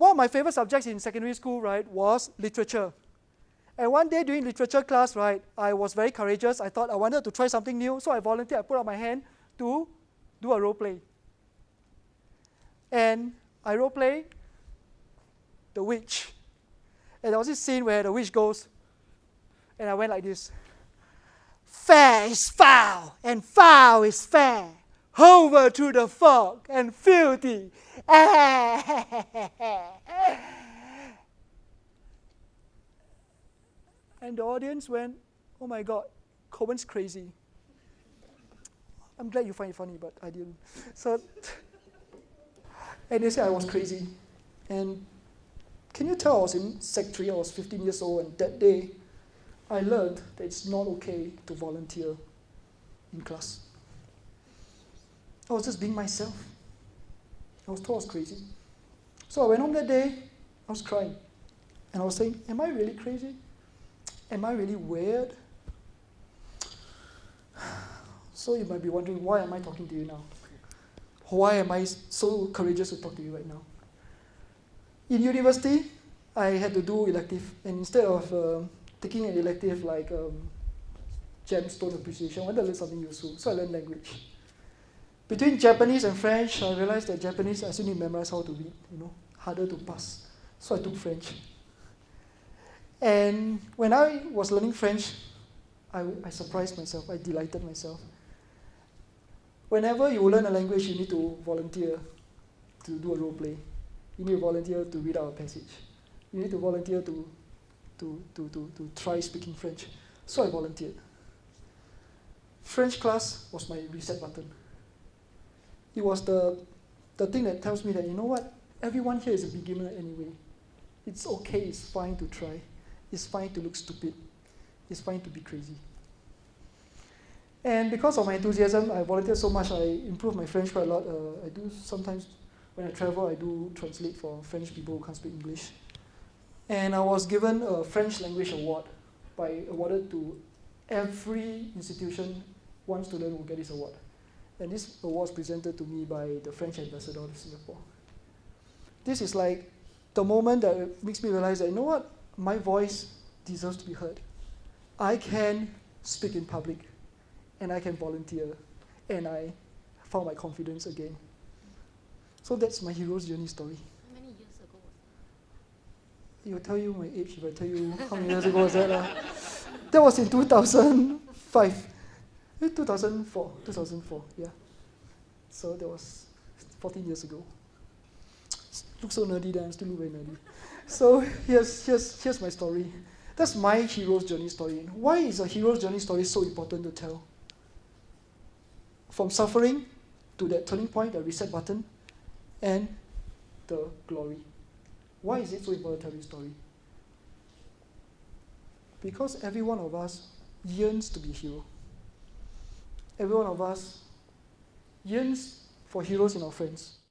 One of my favorite subjects in secondary school, right, was literature. And one day during literature class, right, I was very courageous. I thought I wanted to try something new, so I volunteered. I put up my hand to do a role play. And I role play the witch. And there was this scene where the witch goes, and I went like this. Fair is foul, and foul is fair. Over to the fog, and filthy. And the audience went, oh my God, Coen's crazy. I'm glad you find it funny, but I didn't. So, and they said I was crazy. And can you tell I was in Sec 3, I was 15 years old, and that day I learned that it's not okay to volunteer in class. I was just being myself. I was told I was crazy. So I went home that day, I was crying. And I was saying, am I really crazy? Am I really weird? So you might be wondering, why am I talking to you now? Why am I so courageous to talk to you right now? In university, I had to do elective. And instead of taking an elective like gemstone appreciation, I wanted to learn something useful. So I learned language. Between Japanese and French, I realized that Japanese, I still need to memorize how to read, harder to pass. So I took French. And when I was learning French, I surprised myself, I delighted myself. Whenever you learn a language, you need to volunteer to do a role play. You need to volunteer to read out a passage. You need to volunteer to try speaking French. So I volunteered. French class was my reset button. It was the thing that tells me that, you know what, everyone here is a beginner anyway. It's okay, it's fine to try. It's fine to look stupid. It's fine to be crazy. And because of my enthusiasm, I volunteered so much, I improved my French quite a lot. I do sometimes, when I travel, I do translate for French people who can't speak English. And I was given a French language award, awarded to every institution. One student will get this award. And this award was presented to me by the French ambassador to Singapore. This is like the moment that makes me realize that, you know what, my voice deserves to be heard. I can speak in public, and I can volunteer, and I found my confidence again. So that's my hero's journey story. How many years ago was that? It will tell you my age if I tell you how many years ago was that. That was in 2005. 2004, yeah. So that was 14 years ago. Look so nerdy that I still look very nerdy. So here's my story. That's my hero's journey story. Why is a hero's journey story so important to tell? From suffering to that turning point, the reset button, and the glory. Why is it so important to tell this story? Because every one of us yearns to be a hero. Every one of us yearns for heroes in our friends.